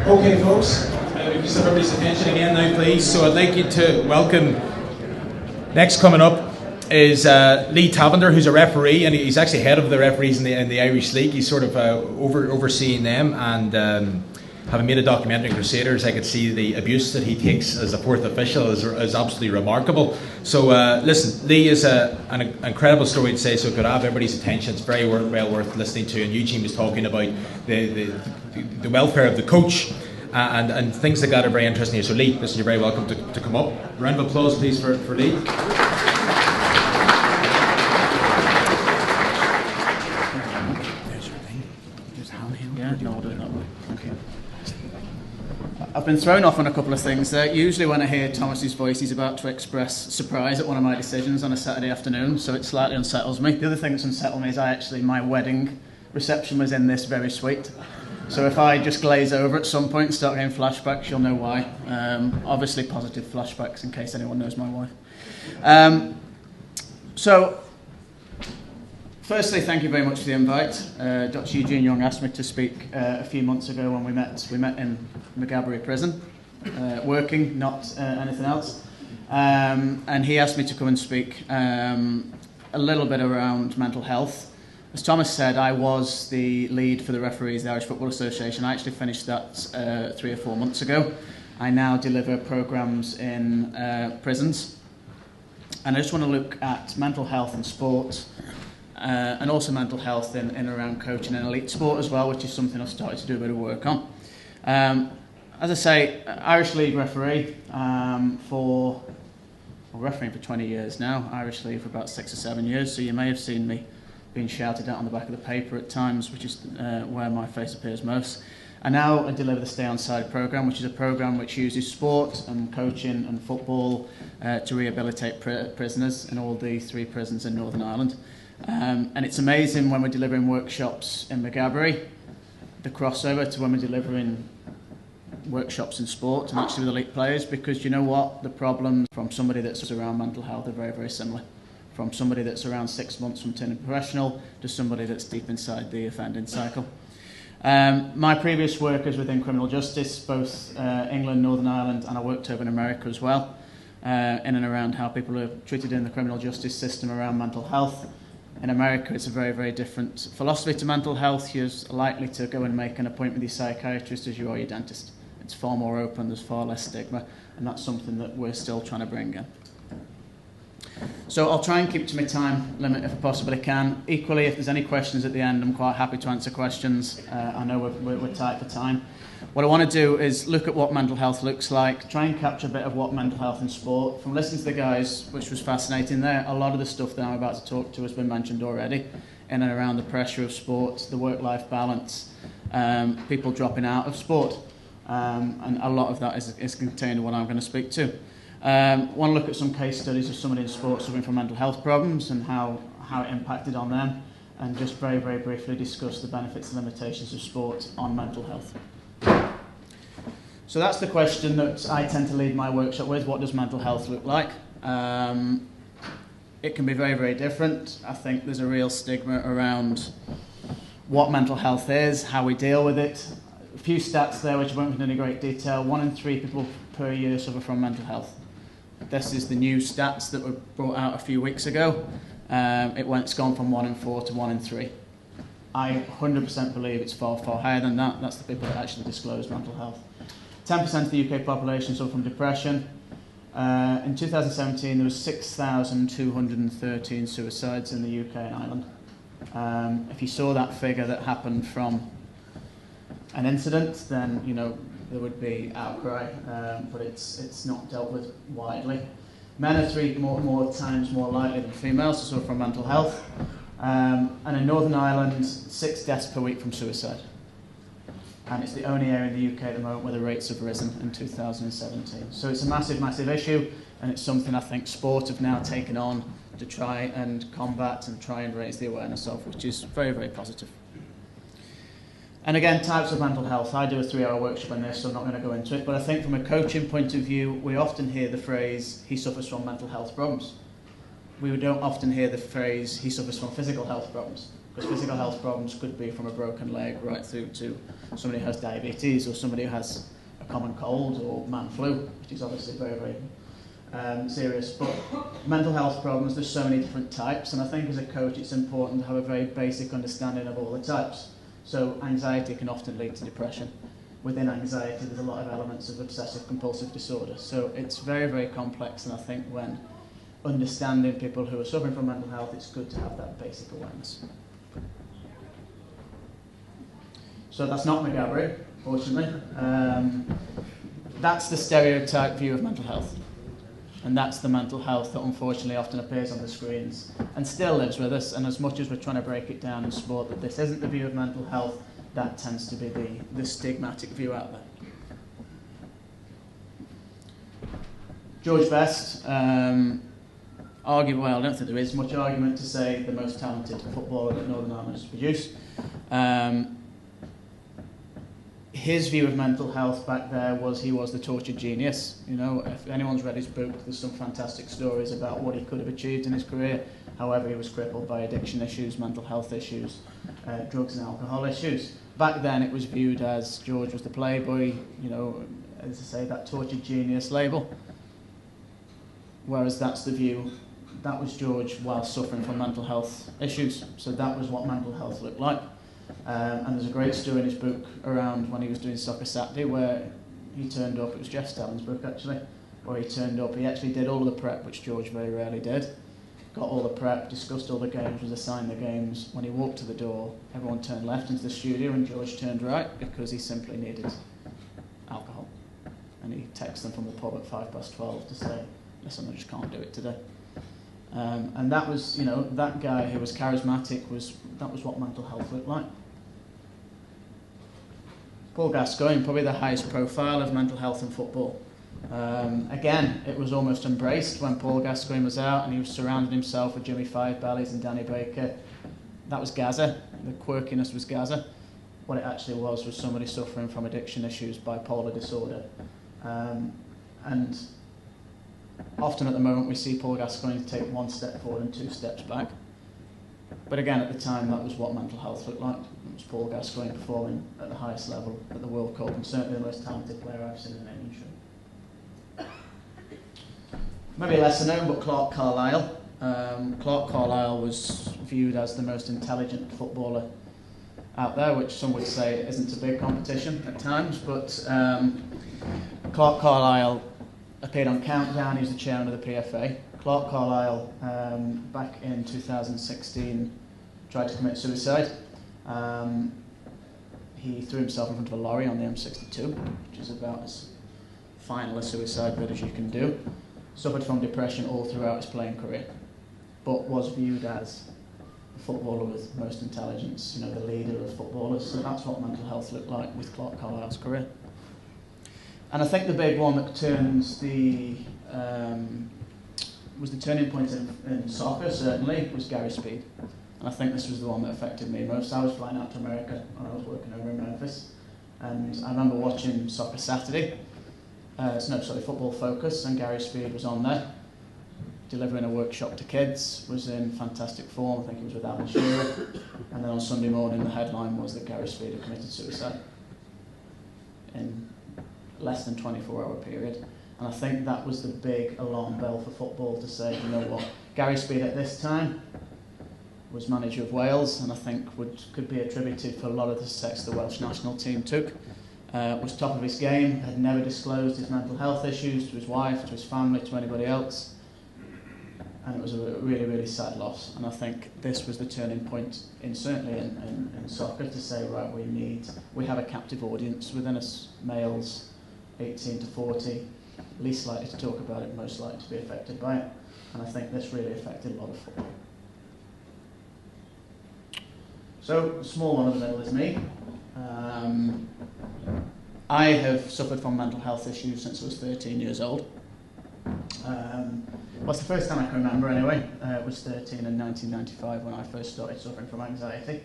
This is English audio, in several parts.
Okay, folks, we just have everybody's attention again now, please. So I'd like you to welcome, next coming up is Lee Tavinder, who's a referee, and he's actually head of the referees in the Irish League. He's sort of overseeing them, and having made a documentary on Crusaders, I could see the abuse that he takes as a fourth official is absolutely remarkable. So listen, Lee is an incredible story to say, so it could have everybody's attention. It's very well worth listening to. And Eugene was talking about the welfare of the coach and things like that are very interesting here. So Lee, listen, you're very welcome to come up. Round of applause, please, for Lee. I've been thrown off on a couple of things there. Usually when I hear Thomas's voice, he's about to express surprise at one of my decisions on a Saturday afternoon, so it slightly unsettles me. The other thing that's unsettled me is my wedding reception was in this very suite. So if I just glaze over at some point and start getting flashbacks, you'll know why. Obviously positive flashbacks, in case anyone knows my wife. So, firstly, thank you very much for the invite. Dr. Eugene Young asked me to speak a few months ago when we met. We met in Maghaberry Prison, working, not anything else. And he asked me to come and speak a little bit around mental health. As Thomas said, I was the lead for the referees, the Irish Football Association. I actually finished that 3 or 4 months ago. I now deliver programmes in prisons. And I just want to look at mental health in sport, and also mental health in and around coaching and elite sport as well, which is something I've started to do a bit of work on. As I say, Irish League referee refereeing for 20 years now, Irish League for about 6 or 7 years, so you may have seen me being shouted at on the back of the paper at times, which is where my face appears most. And now I deliver the Stay On Side programme, which is a programme which uses sport and coaching and football to rehabilitate prisoners in all the 3 prisons in Northern Ireland. And it's amazing when we're delivering workshops in Maghaberry, the crossover to when we're delivering workshops in sport and actually with elite players, because you know what, the problems from somebody that's around mental health are very, very similar. From somebody that's around 6 months from turning professional to somebody that's deep inside the offending cycle. My previous work is within criminal justice, both England, Northern Ireland, and I worked over in America as well, in and around how people are treated in the criminal justice system around mental health. In America, it's a very, very different philosophy to mental health. You're as likely to go and make an appointment with your psychiatrist as you are your dentist. It's far more open, there's far less stigma, and that's something that we're still trying to bring in. So I'll try and keep to my time limit if I possibly can. Equally, if there's any questions at the end, I'm quite happy to answer questions. I know we're tight for time. What I want to do is look at what mental health looks like, try and capture a bit of what mental health in sport. From listening to the guys, which was fascinating there, a lot of the stuff that I'm about to talk to has been mentioned already, in and around the pressure of sport, the work-life balance, people dropping out of sport. And a lot of that is contained in what I'm going to speak to. Want to look at some case studies of somebody in sport suffering from mental health problems and how it impacted on them, and just very, very briefly discuss the benefits and limitations of sport on mental health. So that's the question that I tend to lead my workshop with. What does mental health look like? It can be very, very different. I think there's a real stigma around what mental health is, how we deal with it. A few stats there which I won't go into any great detail. 1 in 3 people per year suffer from mental health. This is the new stats that were brought out a few weeks ago. It's gone from 1 in 4 to 1 in 3. I 100% believe it's far, far higher than that. That's the people that actually disclose mental health. 10% of the UK population suffer from depression. In 2017, there was 6,213 suicides in the UK and Ireland. If you saw that figure that happened from an incident, then you know there would be outcry, but it's not dealt with widely. Men are 3 more times more likely than females to suffer from mental health, and in Northern Ireland, 6 deaths per week from suicide. And it's the only area in the UK at the moment where the rates have risen in 2017. So it's a massive, massive issue, and it's something I think sport have now taken on to try and combat and try and raise the awareness of, which is very, very positive. And again, types of mental health. I do a 3-hour workshop on this, so I'm not going to go into it, but I think from a coaching point of view, we often hear the phrase, he suffers from mental health problems. We don't often hear the phrase, he suffers from physical health problems. Because physical health problems could be from a broken leg right through to somebody who has diabetes or somebody who has a common cold or man flu, which is obviously very, very serious. But mental health problems, there's so many different types, and I think as a coach it's important to have a very basic understanding of all the types. So anxiety can often lead to depression. Within anxiety there's a lot of elements of obsessive compulsive disorder. So it's very, very complex, and I think when understanding people who are suffering from mental health, it's good to have that basic awareness. So that's not McGabbery, fortunately. That's the stereotype view of mental health. And that's the mental health that unfortunately often appears on the screens and still lives with us. And as much as we're trying to break it down in sport that this isn't the view of mental health, that tends to be the stigmatic view out there. George Best, arguably, well, I don't think there is much argument to say the most talented footballer that Northern Ireland has produced. His view of mental health back there was he was the tortured genius. You know, if anyone's read his book, there's some fantastic stories about what he could have achieved in his career. However, he was crippled by addiction issues, mental health issues, drugs and alcohol issues. Back then it was viewed as George was the playboy, you know, as I say, that tortured genius label. Whereas that's the view, that was George while suffering from mental health issues. So that was what mental health looked like. And there's a great story in his book around when he was doing Soccer Saturday where he turned up, it was Jeff Stelling's book actually, where he turned up, he actually did all of the prep, which George very rarely did. Got all the prep, discussed all the games, was assigned the games. When he walked to the door, everyone turned left into the studio and George turned right because he simply needed alcohol. And he texted them from the pub at 12:05 to say, listen, I just can't do it today. And that was, you know, that guy who was charismatic, that was what mental health looked like. Paul Gascoigne, probably the highest profile of mental health in football. Again, it was almost embraced when Paul Gascoigne was out and he was surrounding himself with Jimmy Five-Bellies and Danny Baker. That was Gaza. The quirkiness was Gaza. What it actually was somebody suffering from addiction issues, bipolar disorder. And often at the moment we see Paul Gascoigne take one step forward and two steps back. But again, at the time, that was what mental health looked like. It was Paul Gascoigne performing at the highest level at the World Cup, and certainly the most talented player I've seen in an industry. Maybe lesser known, but Clark Carlisle. Clark Carlisle was viewed as the most intelligent footballer out there, which some would say isn't a big competition at times, but Clark Carlisle appeared on Countdown. He was the chairman of the PFA. Clark Carlisle, back in 2016, tried to commit suicide. He threw himself in front of a lorry on the M62, which is about as final a suicide bid as you can do. Suffered from depression all throughout his playing career, but was viewed as a footballer with most intelligence, you know, the leader of footballers. So that's what mental health looked like with Clark Carlisle's career. And I think the big one that was the turning point in soccer, certainly, was Gary Speed. And I think this was the one that affected me most. I was flying out to America when I was working over in Memphis. And I remember watching Soccer Saturday, Football Focus, and Gary Speed was on there, delivering a workshop to kids, was in fantastic form. I think he was with Alan Shearer. And then on Sunday morning, the headline was that Gary Speed had committed suicide in less than 24-hour period. And I think that was the big alarm bell for football to say, you know what, Gary Speed at this time was manager of Wales, and I think could be attributed for a lot of the success the Welsh national team took. Was top of his game, had never disclosed his mental health issues to his wife, to his family, to anybody else. And it was a really, really sad loss. And I think this was the turning point, certainly in soccer, to say, right, we have a captive audience within us, males 18 to 40, least likely to talk about it, most likely to be affected by it. And I think this really affected a lot of football. So, the small one in the middle is me. I have suffered from mental health issues since I was 13 years old. Well, it's the first time I can remember anyway. It was 13 in 1995 when I first started suffering from anxiety.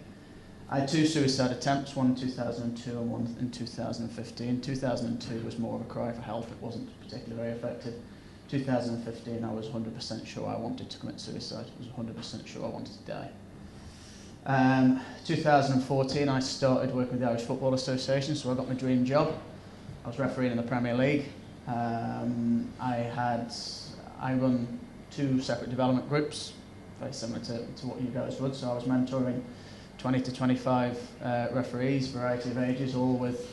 I had 2 suicide attempts, one in 2002 and one in 2015. 2002 was more of a cry for help, it wasn't particularly very effective. 2015 I was 100% sure I wanted to commit suicide, I was 100% sure I wanted to die. 2014, I started working with the Irish Football Association, so I got my dream job. I was refereeing in the Premier League. I run 2 separate development groups, very similar to what you guys would. So I was mentoring 20 to 25 referees, variety of ages, all with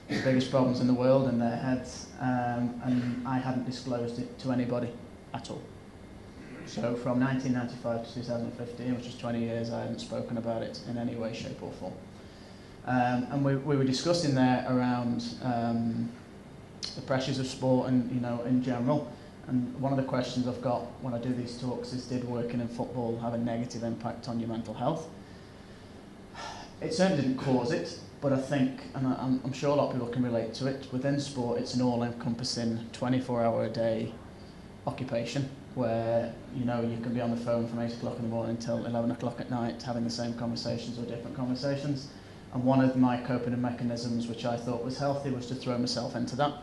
the biggest problems in the world in their heads, and I hadn't disclosed it to anybody at all. So from 1995 to 2015, which is 20 years, I hadn't spoken about it in any way, shape or form. And we were discussing there around the pressures of sport and, in general. And one of the questions I've got when I do these talks is, did working in football have a negative impact on your mental health? It certainly didn't cause it, but I think, and I'm sure a lot of people can relate to it, within sport it's an all-encompassing 24-hour-a-day occupation where, you can be on the phone from 8 o'clock in the morning until 11 o'clock at night having the same conversations or different conversations. And one of my coping mechanisms, which I thought was healthy, was to throw myself into that.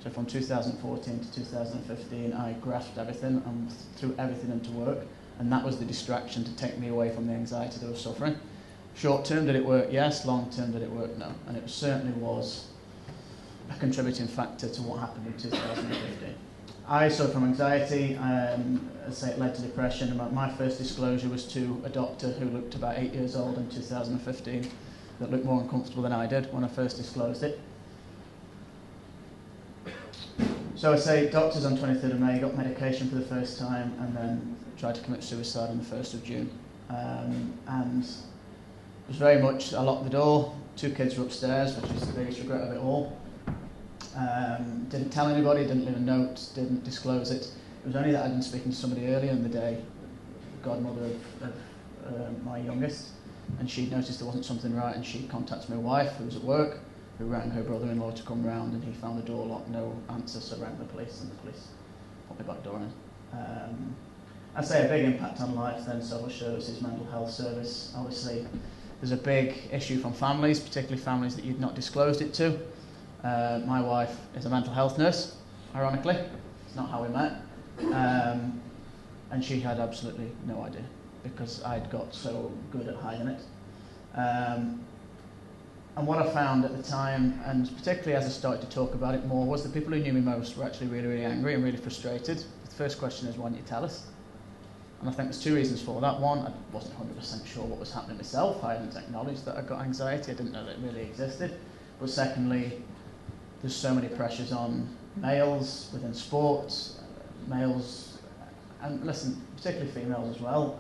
So from 2014 to 2015, I grasped everything and threw everything into work, and that was the distraction to take me away from the anxiety that I was suffering. Short term, did it work? Yes. Long term, did it work? No. And it certainly was a contributing factor to what happened in 2015. I suffered from anxiety. As I say, it led to depression. My first disclosure was to a doctor who looked about 8 years old in 2015, that looked more uncomfortable than I did when I first disclosed it. So I say, doctors on 23rd of May, got medication for the first time, and then tried to commit suicide on the 1st of June. And it was very much, I locked the door, 2 kids were upstairs, which is the biggest regret of it all. Didn't tell anybody, didn't leave a note, didn't disclose it. It was only that I'd been speaking to somebody earlier in the day, the godmother of my youngest, and she noticed there wasn't something right, and she contacted my wife, who was at work, who rang her brother-in-law to come round, and he found the door locked, no answer, so rang the police, and the police put my back door in. I'd say a big impact on life then, social services, mental health service. Obviously, there's a big issue from families, particularly families that you'd not disclosed it to. My wife is a mental health nurse, ironically. It's not how we met. And she had absolutely no idea, because I'd got so good at hiding it. And what I found at the time, and particularly as I started to talk about it more, was the people who knew me most were actually really, really angry and really frustrated. The first question is, why didn't you tell us? And I think there's 2 reasons for that. One, I wasn't 100% sure what was happening myself. I hadn't acknowledged that I got anxiety. I didn't know that it really existed. But secondly, there's so many pressures on males within sports, males, and listen, particularly females as well.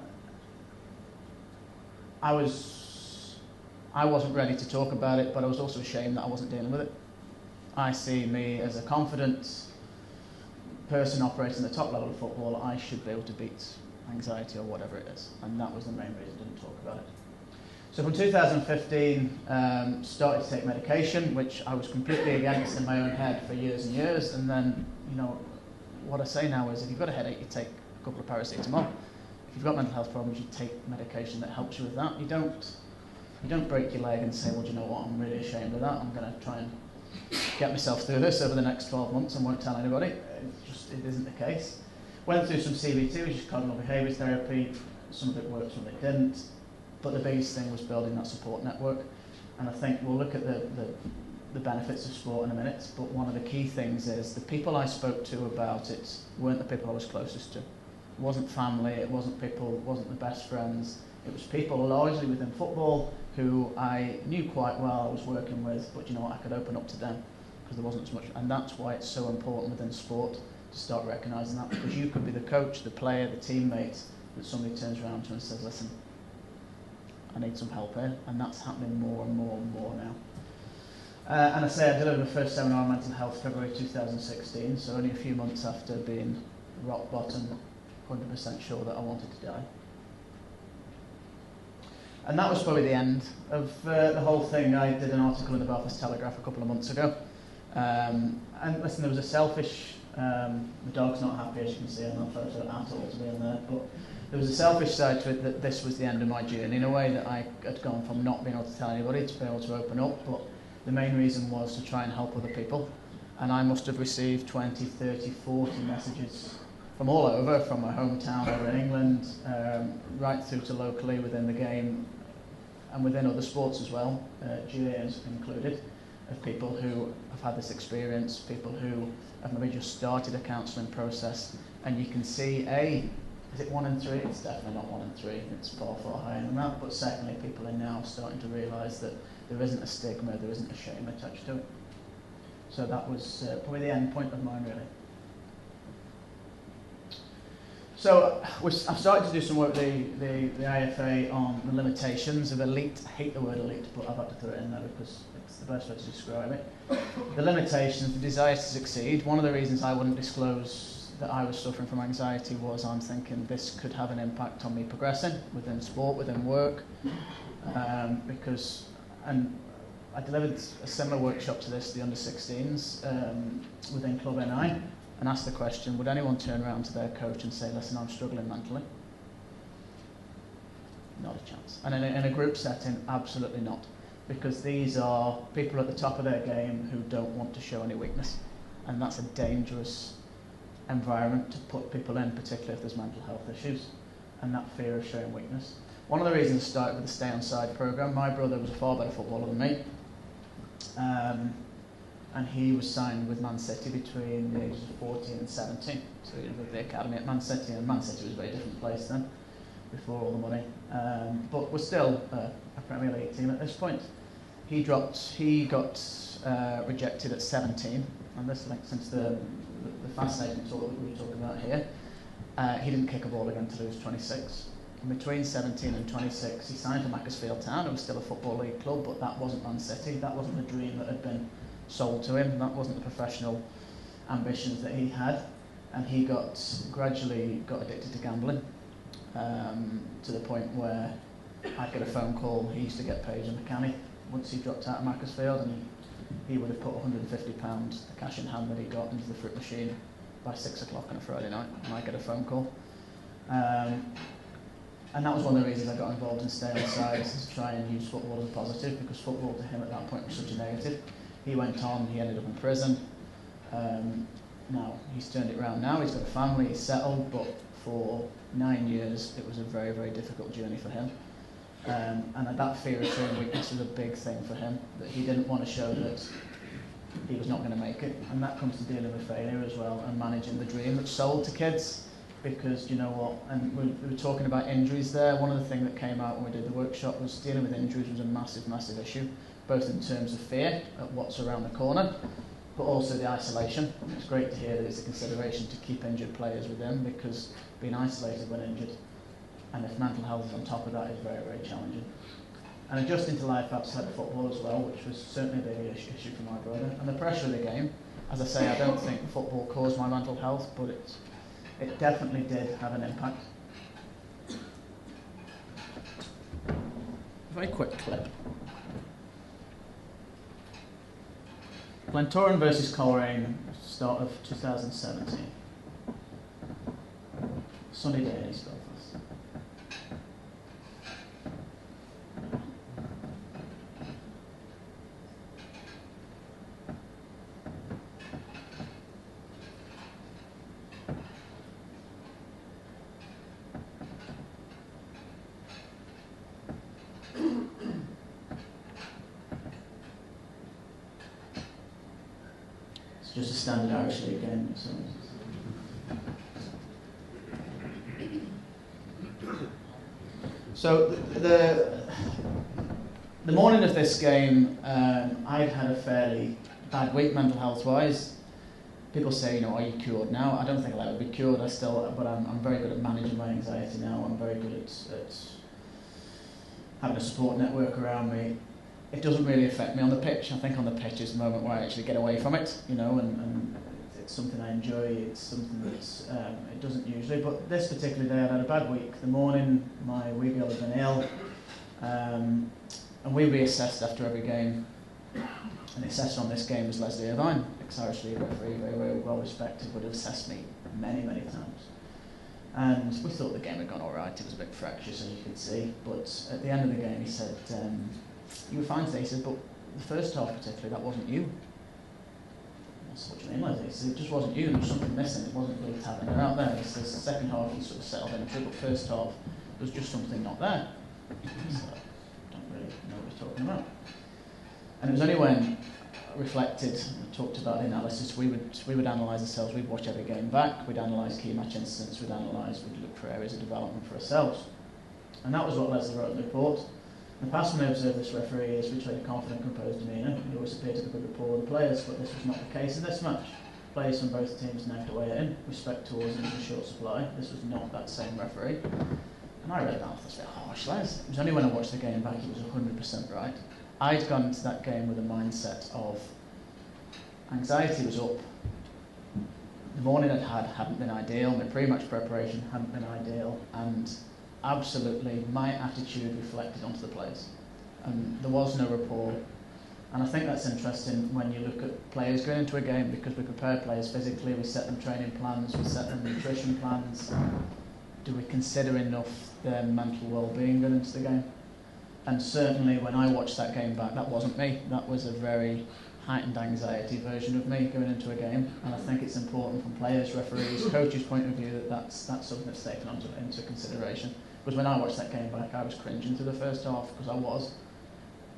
I wasn't ready to talk about it, but I was also ashamed that I wasn't dealing with it. I see me as a confident person operating at the top level of football. I should be able to beat anxiety or whatever it is, and that was the main reason I didn't talk about it. So from 2015, started to take medication, which I was completely against in my own head for years and years, and then, what I say now is, if you've got a headache, you take a couple of paracetamol. If you've got mental health problems, you take medication that helps you with that. You don't break your leg and say, well, do you know what, I'm really ashamed of that. I'm going to try and get myself through this over the next 12 months and won't tell anybody. It isn't the case. Went through some CBT, which is cognitive behaviour therapy. Some of it worked, some of it didn't. But the biggest thing was building that support network. And I think we'll look at the benefits of sport in a minute, but one of the key things is the people I spoke to about it weren't the people I was closest to. It wasn't family, it wasn't the best friends. It was people largely within football who I knew quite well, I was working with, but I could open up to them because there wasn't as much. And that's why it's so important within sport to start recognising that, because you could be the coach, the player, the teammate that somebody turns around to and says, listen, I need some help here, and that's happening more and more and more now. And I say I delivered the first seminar on mental health February 2016, so only a few months after being rock bottom, 100% sure that I wanted to die. And that was probably the end of the whole thing. I did an article in the Belfast Telegraph a couple of months ago. And listen, there was a selfish, the dog's not happy, as you can see on that photo at all to be in there, but there was a selfish side to it that this was the end of my journey, in a way that I had gone from not being able to tell anybody to being able to open up, but the main reason was to try and help other people. And I must have received 20, 30, 40 messages from all over, from my hometown over in England, right through to locally within the game, and within other sports as well, GAs included, of people who have had this experience, people who have maybe just started a counselling process, and you can see, is it 1 in 3? It's definitely not 1 in 3, it's far, far higher than that, but certainly people are now starting to realise that there isn't a stigma, there isn't a shame attached to it. So that was probably the end point of mine, really. So I've started to do some work with the IFA on the limitations of elite. I hate the word elite, but I've had to throw it in there because it's the best way to describe it. The limitations, the desire to succeed. One of the reasons I wouldn't disclose that I was suffering from anxiety was I'm thinking this could have an impact on me progressing within sport, within work, and I delivered a similar workshop to this, the under-16s, within Club NI, and asked the question, would anyone turn around to their coach and say, listen, I'm struggling mentally? Not a chance. And in a group setting, absolutely not. Because these are people at the top of their game who don't want to show any weakness. And that's a dangerous environment to put people in, particularly if there's mental health issues, and that fear of showing weakness. One of the reasons I started with the Stay On Side programme, my brother was a far better footballer than me. And he was signed with Man City between the ages of 14 and 17. So he was with the academy at Man City, and Man City was a very different place then, before all the money. But we're still a Premier League team at this point. He got rejected at 17, and this links into the fascinating talk that we were talking about here. He didn't kick a ball again until he was 26. And between 17 and 26, he signed for Macclesfield Town. It was still a Football League club, but that wasn't Man City. That wasn't the dream that had been sold to him. That wasn't the professional ambitions that he had. And he gradually got addicted to gambling, to the point where I'd get a phone call. He used to get paid in a canny once he dropped out of Macclesfield, and he would have put £150, the cash in hand that he got, into the fruit machine by 6 o'clock on a Friday night, and I get a phone call. And that was one of the reasons I got involved in Stay On Side, to try and use football as a positive, because football to him at that point was such a negative. He went on, he ended up in prison. Now, he's turned it around now, he's got a family, he's settled, but for 9 years it was a very, very difficult journey for him. And that fear of showing weakness was a big thing for him, that he didn't want to show that he was not going to make it. And that comes to dealing with failure as well, and managing the dream that's sold to kids. Because, you know what, and we were talking about injuries there. One of the things that came out when we did the workshop was dealing with injuries was a massive, massive issue, both in terms of fear at what's around the corner, but also the isolation. It's great to hear that it's a consideration to keep injured players within, because being isolated when injured, and if mental health is on top of that, is very, very challenging. And adjusting to life outside of football as well, which was certainly a big issue for my brother. And the pressure of the game, as I say, I don't think football caused my mental health, but it definitely did have an impact. Very quick clip. Glentoran versus Coleraine, start of 2017. Sunny day in East Belfast. Just a standard Irish League game. So the morning of this game, I'd had a fairly bad week mental health wise. People say, are you cured now? I don't think I'll ever be cured. But I'm very good at managing my anxiety now. I'm very good at having a support network around me. It doesn't really affect me on the pitch. I think on the pitch is the moment where I actually get away from it, and it's something I enjoy. It's something that it doesn't usually. But this particular day, I had a bad week. The morning, my wee girl had been ill, and we reassessed after every game. And the assessor on this game was Leslie Irvine, ex-Irish League referee, very, very well respected, would have assessed me many, many times. And we thought the game had gone all right. It was a bit fractious, as you can see. But at the end of the game, he said, you were fine today. He said, but the first half particularly, that wasn't you. I said, what do you mean, Leslie? He said, it just wasn't you. There was something missing. It wasn't really Tavinder out there. He says, the second half, you sort of settled into it, but first half, there was just something not there. So, I don't really know what he's talking about. And it was only when I reflected and talked about the analysis, we would analyse ourselves, we'd watch every game back, we'd analyse key match incidents, we'd look for areas of development for ourselves. And that was what Leslie wrote in the report. In the past, when I observed this referee, he has betrayed a confident, composed demeanour. He always appeared to have a good rapport with the players, but this was not the case in this match. Players from both teams nagged away at him. Respect towards him was in short supply. This was not that same referee. And I read that, I thought, that's a bit harsh, Les. It was only when I watched the game back, he was 100% right. I'd gone into that game with a mindset of anxiety was up. The morning I'd had hadn't been ideal, my pre-match preparation hadn't been ideal, and absolutely my attitude reflected onto the players. And there was no rapport. And I think that's interesting when you look at players going into a game, because we prepare players physically, we set them training plans, we set them nutrition plans. Do we consider enough their mental well-being going into the game? And certainly when I watched that game back, that wasn't me. That was a very heightened anxiety version of me going into a game. And I think it's important from players, referees, coaches' point of view that that's something that's taken into consideration. Because when I watched that game back, I was cringing through the first half because I was,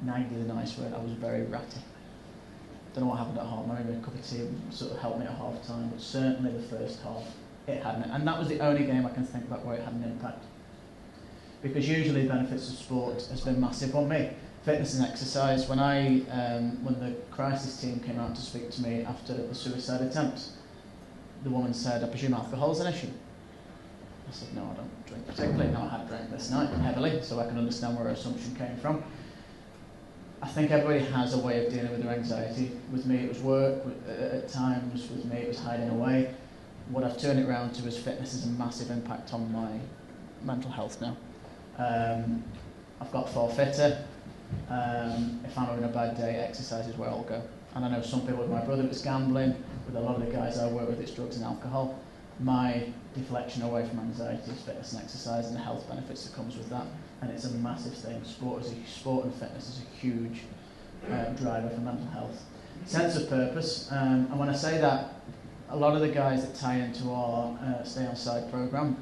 nagged is a nice word, I was very ratty. Don't know what happened at half, maybe a cup of tea sort of helped me at half time, but certainly the first half, it had an, and that was the only game I can think about where it had an impact. Because usually the benefits of sport has been massive on me. Fitness and exercise. When the crisis team came out to speak to me after the suicide attempt, the woman said, I presume alcohol's an issue. I said, no, I don't drink particularly. No, I had drank this night heavily, so I can understand where her assumption came from. I think everybody has a way of dealing with their anxiety. With me, it was work. At times, with me, it was hiding away. What I've turned it around to is fitness has a massive impact on my mental health now. I've got far fitter. If I'm having a bad day, exercise is where I'll go. And I know some people, with my brother, it's gambling. With a lot of the guys I work with, it's drugs and alcohol. My deflection away from anxiety is fitness and exercise and the health benefits that comes with that. And it's a massive thing. Sport and fitness is a huge driver for mental health. Sense of purpose. And when I say that, a lot of the guys that tie into our Stay On Side programme,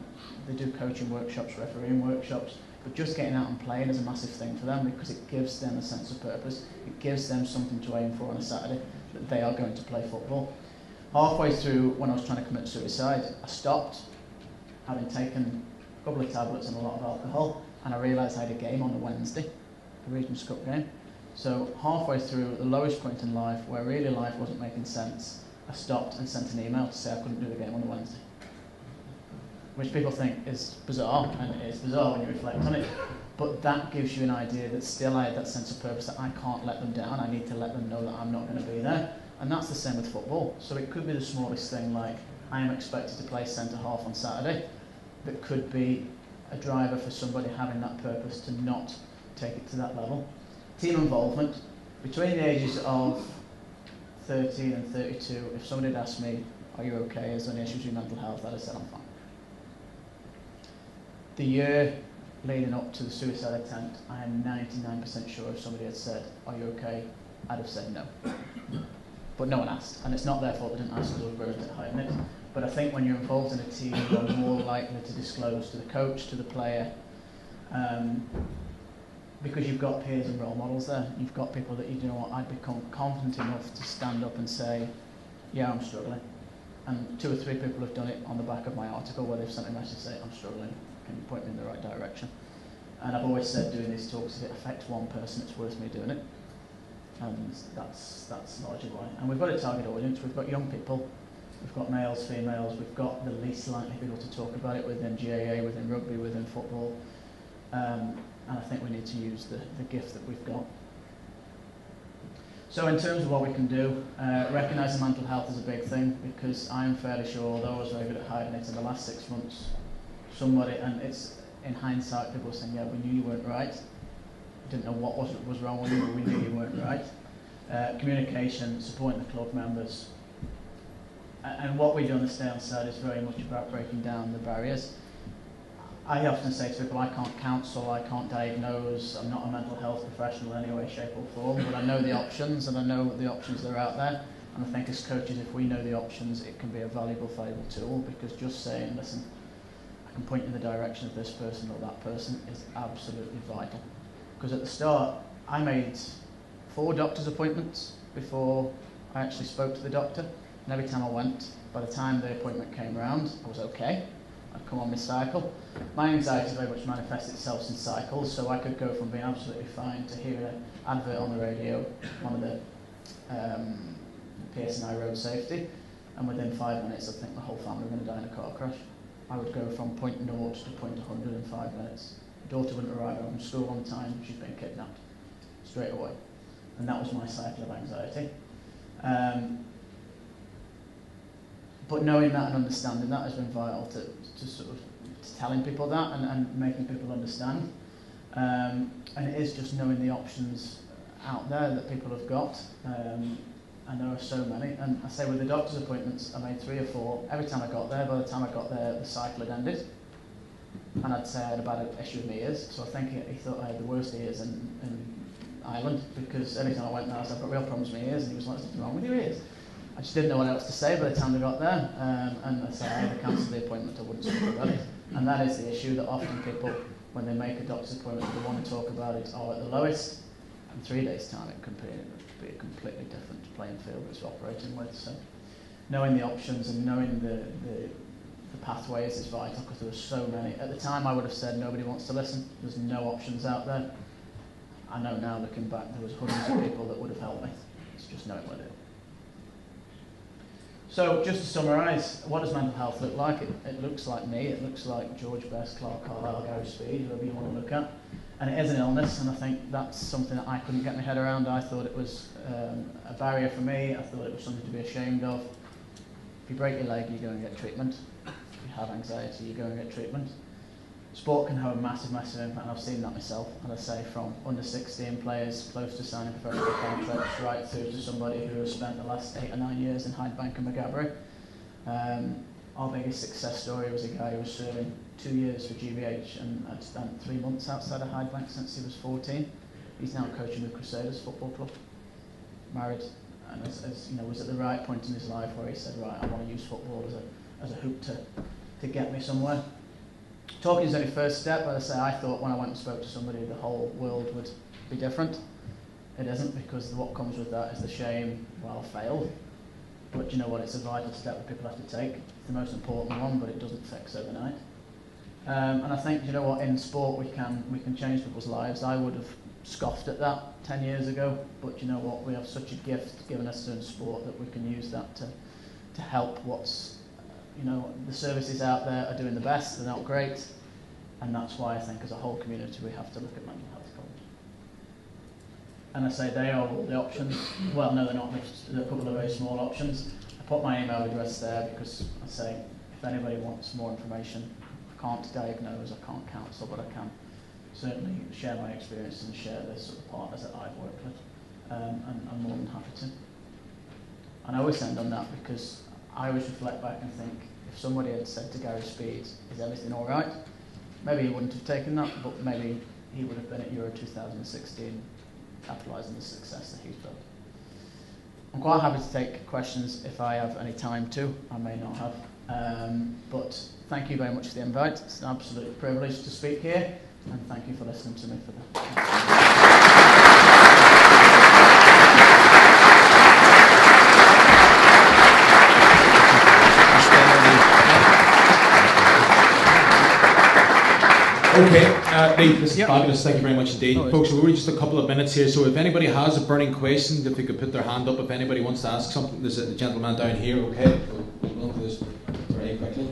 they do coaching workshops, refereeing workshops, but just getting out and playing is a massive thing for them because it gives them a sense of purpose. It gives them something to aim for on a Saturday, that they are going to play football. Halfway through, when I was trying to commit suicide, I stopped, having taken a couple of tablets and a lot of alcohol, and I realised I had a game on the Wednesday, a Regents Cup game. So halfway through, the lowest point in life, where really life wasn't making sense, I stopped and sent an email to say I couldn't do the game on the Wednesday. Which people think is bizarre, and it is bizarre when you reflect on it. But that gives you an idea that still I had that sense of purpose, that I can't let them down, I need to let them know that I'm not going to be there. And that's the same with football. So it could be the smallest thing, like I am expected to play centre half on Saturday, that could be a driver for somebody having that purpose to not take it to that level. Team involvement. Between the ages of 13 and 32, if somebody had asked me, are you okay, is there any issues with your mental health, I'd have said I'm fine. The year leading up to the suicide attempt, I am 99% sure if somebody had said, are you okay, I'd have said no. But no one asked, and it's not their fault they didn't ask because they were very good at hiding it. But I think when you're involved in a team, you're more likely to disclose to the coach, to the player, because you've got peers and role models there. You've got people that you know what, I'd become confident enough to stand up and say, yeah, I'm struggling. And 2 or 3 people have done it on the back of my article where they've sent a message saying, I'm struggling, can you point me in the right direction? And I've always said doing these talks, if it affects one person, it's worth me doing it. And that's largely why. And we've got a target audience, we've got young people, we've got males, females, we've got the least likely people to talk about it within GAA, within rugby, within football. And I think we need to use the gift that we've got. So in terms of what we can do, recognising mental health is a big thing, because I'm fairly sure, although I was very good at hiding it in the last 6 months, somebody, and it's in hindsight, people are saying, yeah, we knew you weren't right. Didn't know what was wrong with you, but we knew you weren't right. Communication, supporting the club members. And what we do on the Stay On Side is very much about breaking down the barriers. I often say to people, I can't counsel, I can't diagnose, I'm not a mental health professional in any way, shape or form, but I know the options, and I know the options that are out there. And I think as coaches, if we know the options, it can be a valuable tool, because just saying, listen, I can point you in the direction of this person or that person is absolutely vital. Because at the start, I made 4 doctor's appointments before I actually spoke to the doctor. And every time I went, by the time the appointment came around, I was okay. I'd come on my cycle. My anxiety very much manifests itself in cycles, so I could go from being absolutely fine to hearing an advert on the radio, one of the PSNI road safety, and within 5 minutes I think the whole family were going to die in a car crash. I would go from point 0 to point 100 in 5 minutes. My daughter wouldn't arrive home from school on time, she'd been kidnapped straight away. And that was my cycle of anxiety. But knowing that and understanding that has been vital to sort of telling people that and making people understand. And it is just knowing the options out there that people have got. And there are so many. And I say with the doctor's appointments, I made 3 or 4. Every time I got there, by the time I got there, the cycle had ended. And I'd say I had a bad issue with my ears. So I think he thought I had the worst ears in Ireland, because every time I went there, I said, I've got real problems with my ears. And he was like, there's nothing wrong with your ears. I just didn't know what else to say by the time I got there. And I said, I either cancelled the appointment or wouldn't speak about it. And that is the issue, that often people, when they make a doctor's appointment, they want to talk about it all at the lowest. In 3 days' time, it could be a completely different playing field it's operating with. So knowing the options and knowing the pathways is vital, because there were so many. At the time, I would have said nobody wants to listen. There's no options out there. I know now, looking back, there was hundreds of people that would have helped me. It's just knowing what to do. So just to summarise, what does mental health look like? It looks like me. It looks like George Best, Clark Carlisle, Gary Speed, whoever you want to look at. And it is an illness, and I think that's something that I couldn't get my head around. I thought it was a barrier for me. I thought it was something to be ashamed of. If you break your leg, you go and get treatment. If you have anxiety, you go and get treatment. Sport can have a massive, massive impact, and I've seen that myself. And I say, from under 16 players close to signing professional contracts, right through to somebody who has spent the last 8 or 9 years in Hydebank and Maghaberry. Our biggest success story was a guy who was serving 2 years for GBH and had spent 3 months outside of Hydebank since he was 14. He's now coaching the Crusaders Football Club, married, and as you know, was at the right point in his life where he said, right, I want to use football as a hoop to get me somewhere. Talking is only first step, but as I say, I thought when I went and spoke to somebody the whole world would be different. It isn't, because what comes with that is the shame, well, I failed. But you know what, it's a vital step that people have to take. It's the most important one, but it doesn't fix overnight. And I think, you know what, in sport we can change people's lives. I would have scoffed at that 10 years ago, but you know what, we have such a gift given us in sport that we can use that to help what's, you know, the services out there are doing the best, they're not great, and that's why I think as a whole community we have to look at mental health problems. And I say they are all the options. Well, no, they're not. There are a couple of very small options. I put my email address there because I say if anybody wants more information, I can't diagnose, I can't counsel, but I can certainly share my experience and share the sort of partners that I've worked with, and I'm more than happy to. And I always end on that because I always reflect back and think, if somebody had said to Gary Speed, is everything all right? Maybe he wouldn't have taken that, but maybe he would have been at Euro 2016, capitalising the success that he's built. I'm quite happy to take questions if I have any time to. I may not have. But thank you very much for the invite. It's an absolute privilege to speak here, and thank you for listening to me for that. Okay, Lee, this is fabulous. Thank you very much indeed. Folks, we're only just a couple of minutes here, so if anybody has a burning question, if they could put their hand up, if anybody wants to ask something, there's a gentleman down here, okay? We'll do this very quickly.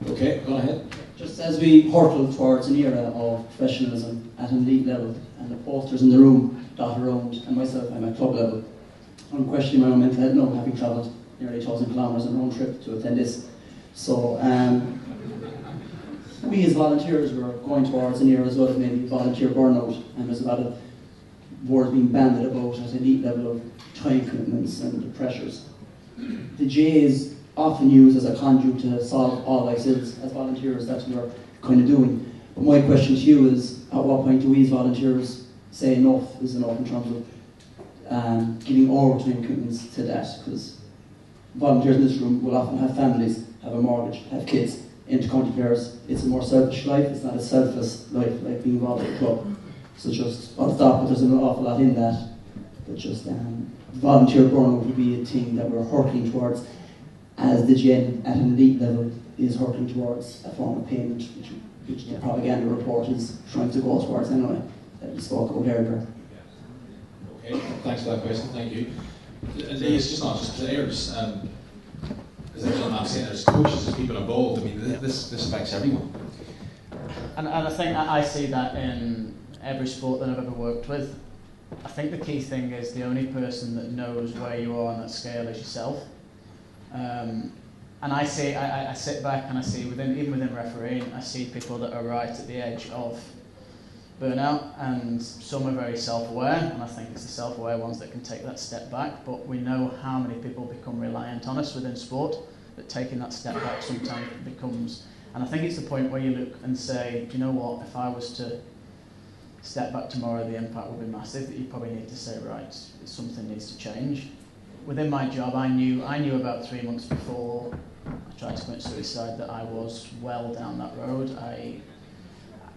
Okay, go ahead. Just as we hurtle towards an era of professionalism at an elite level, and the posters in the room dot around, and myself, I'm at club level, I'm questioning my own mental health now, having travelled nearly 1,000 kilometres on a round trip to attend this. So, we as volunteers were going towards an era as well of maybe volunteer burnout, and there's a lot of words being bandied about at an elite level of time commitments and the pressures. The J is often used as a conduit to solve all life's ills. As volunteers, that's what we're kind of doing. But my question to you is, at what point do we as volunteers say enough is enough in terms of giving overtime commitments to that? Because volunteers in this room will often have families, have a mortgage, have kids. Intercounty players, it's a more selfish life, it's not a selfless life like being involved in a club. So just, I'll stop, but there's an awful lot in that. But just volunteer burnout would be a thing that we're hurtling towards, as the gen at an elite level is hurtling towards a form of payment, which the propaganda report is trying to go towards anyway, that you spoke about earlier. Okay, thanks for that question, thank you. Lee, it's just not just players, as I'm saying, there's coaches, there's people involved. I mean, this affects everyone. And I think I see that in every sport that I've ever worked with. I think the key thing is the only person that knows where you are on that scale is yourself. And I sit back and I see, even within refereeing, I see people that are right at the edge of burnout, and some are very self-aware, and I think it's the self-aware ones that can take that step back. But we know how many people become reliant on us within sport, that taking that step back sometimes becomes, and I think it's the point where you look and say, do you know what, if I was to step back tomorrow, the impact would be massive, that you probably need to say, right, something needs to change. Within my job, I knew about 3 months before I tried to commit suicide that I was well down that road. I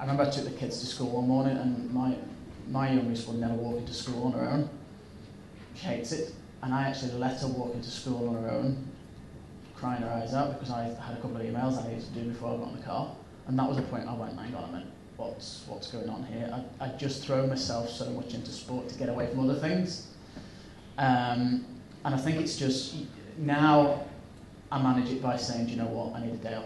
remember I took the kids to school one morning, and my youngest will never walk into school on her own. She hates it. And I actually let her walk into school on her own, crying her eyes out, because I had a couple of emails I needed to do before I got in the car. And that was the point I went, hang on a minute, what's going on here? I'd just thrown myself so much into sport to get away from other things. And I think it's just, now I manage it by saying, do you know what, I need a day off.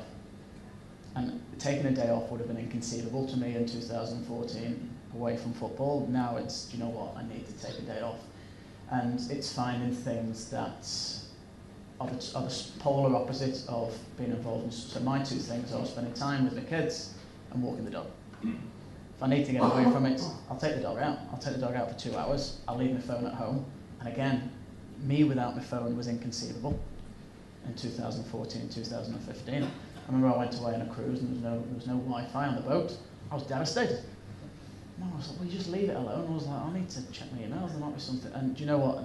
And taking a day off would have been inconceivable to me in 2014, away from football. Now it's, do you know what, I need to take a day off. And it's finding things that are the polar opposite of being involved in. So my two things are spending time with the kids and walking the dog. If I need to get away from it, I'll take the dog out. I'll take the dog out for 2 hours. I'll leave my phone at home. And again, me without my phone was inconceivable in 2014, 2015. I remember I went away on a cruise and there was no Wi-Fi on the boat. I was devastated. And I was like, well, you just leave it alone. I was like, I need to check my emails, there might be something. And do you know what?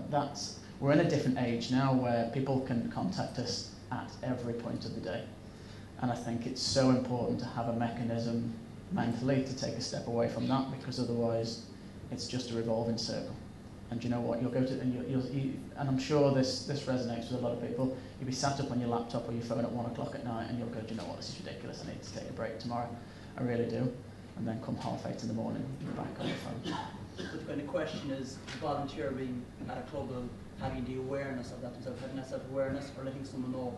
We're in a different age now where people can contact us at every point of the day. And I think it's so important to have a mechanism mentally to take a step away from that, because otherwise it's just a revolving circle. And you know what, you'll go to, and I'm sure this resonates with a lot of people, you'll be sat up on your laptop or your phone at 1 o'clock at night and you'll go, do you know what, this is ridiculous, I need to take a break tomorrow. I really do. And then come 8:30 in the morning, you're back on the phone. But when the question is volunteer being at a club of having the awareness of that themselves, having that self-awareness, or letting someone know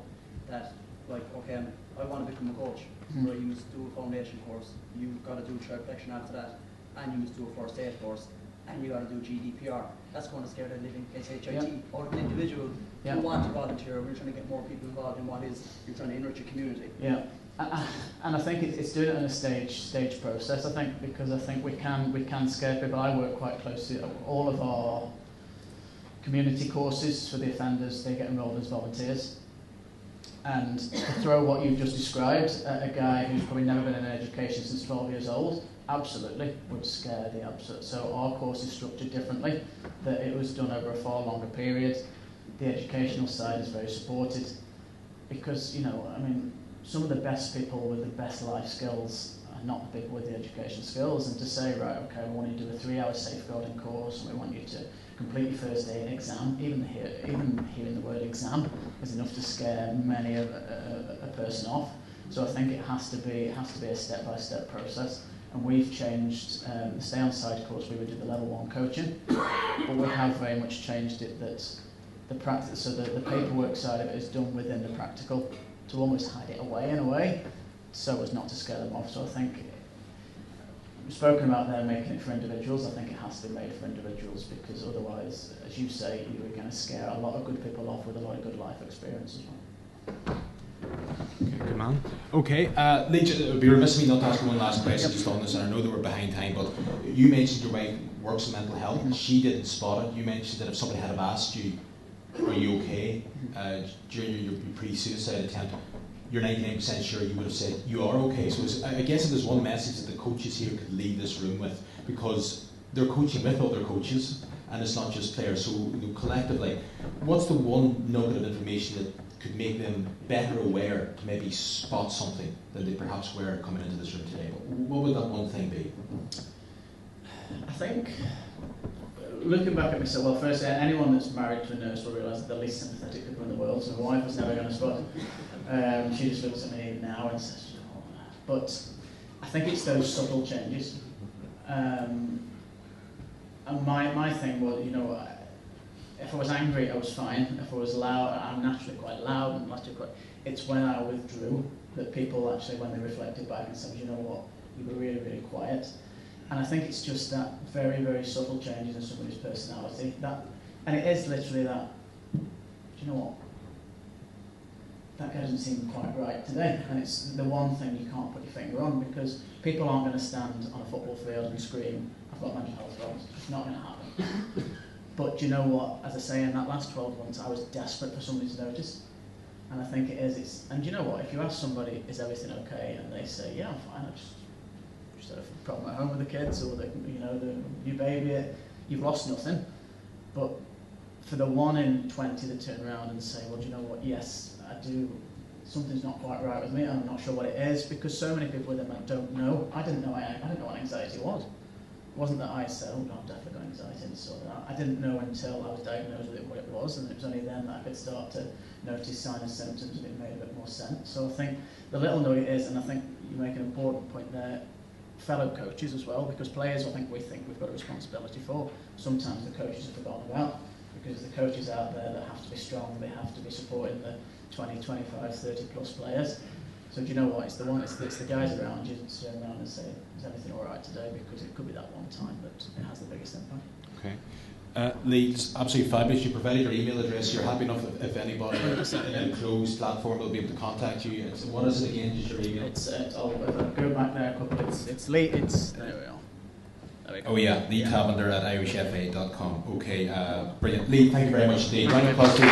that, like, okay, I want to become a coach, where you must do a foundation course, you've got to do child protection after that, and you must do a first aid course, and you got to do GDPR. That's going to scare the living SHIT out of an individual who want to volunteer. We're trying to get more people involved in you're trying to enrich your community. Yeah. And I think it's doing it in a stage process. I think because I think we can scare people. I work quite closely. All of our community courses for the offenders, they get enrolled as volunteers. And to throw what you've just described at a guy who's probably never been in education since 12 years old, absolutely would scare the absolute. So our course is structured differently. That it was done over a far longer period. The educational side is very supported because, you know, I mean, some of the best people with the best life skills are not the people with the education skills. And to say, right, okay, we want you to do a 3-hour safeguarding course, and we want you to complete your first aid exam. Even hearing the word exam is enough to scare many a person off. So I think it has to be a step-by-step process. And we've changed the Stay On Side course. We would do the level 1 coaching, but we have very much changed it that the practice, so the paperwork side of it is done within the practical, to almost hide it away in a way, so as not to scare them off. So I think we've spoken about there making it for individuals. I think it has to be made for individuals, because otherwise, as you say, you're going to scare a lot of good people off with a lot of good life experience as well. Okay, good man. Okay, Lee, it would be remiss of me not to ask you one last question just on this, and I know that we're behind time, but you mentioned your wife works in mental health. She didn't spot it. You mentioned that if somebody had have asked you, are you okay, during your pre-suicide attempt, you're 99% sure you would have said you are okay. So I guess if there's one message that the coaches here could leave this room with, because they're coaching with other coaches, and it's not just players, so collectively, what's the one nugget of information that could make them better aware to maybe spot something than they perhaps were coming into this room today? What would that one thing be? I think, looking back at myself, well, firstly, anyone that's married to a nurse will realise that the least sympathetic people in the world, so my wife was never going to spot. She just looks at me now and says, oh. But I think it's those subtle changes. And my thing was, you know, if I was angry, I was fine. If I was loud, I'm naturally quite loud and naturally quite. It's when I withdrew that people actually, when they reflected back and said, you know what, you were really, really quiet. And I think it's just that very, very subtle changes in somebody's personality. And it is literally that, do you know what? That guy doesn't seem quite right today. And it's the one thing you can't put your finger on, because people aren't going to stand on a football field and scream, I've got mental health problems. It's not going to happen. But do you know what? As I say, in that last 12 months, I was desperate for somebody to notice. And I think it is. And do you know what? If you ask somebody, is everything okay? And they say, yeah, I'm fine. I just had a problem at home with the kids, or the new baby. You've lost nothing. But for the 1 in 20 that turn around and say, well, do you know what? Yes, I do. Something's not quite right with me. I'm not sure what it is, because so many people with them don't know. I didn't know what anxiety was. It wasn't that I said, oh, no, I've definitely got anxiety and sorted out. I didn't know until I was diagnosed with it what it was, and it was only then that I could start to notice signs and symptoms, and it made a bit more sense. So I think the little nugget is, and I think you make an important point there, fellow coaches as well, because players, I think we think we've got a responsibility for. Sometimes the coaches are forgotten about, because the coaches out there that have to be strong, they have to be supporting the 20, 25, 30 plus players. So do you know what? It's the guys around you that turn around and say, is everything all right today? Because it could be that one time that it has the biggest impact. Okay. Lee, it's absolutely fabulous. You provided your email address. You're happy enough if anybody in a closed platform will be able to contact you. What is it again? Just your email. Go back there a couple. It's Lee. There we are. Oh yeah, Lee Tavinder at irishfa.com. Okay, brilliant. Lee, thank you very much indeed. Round of applause to you.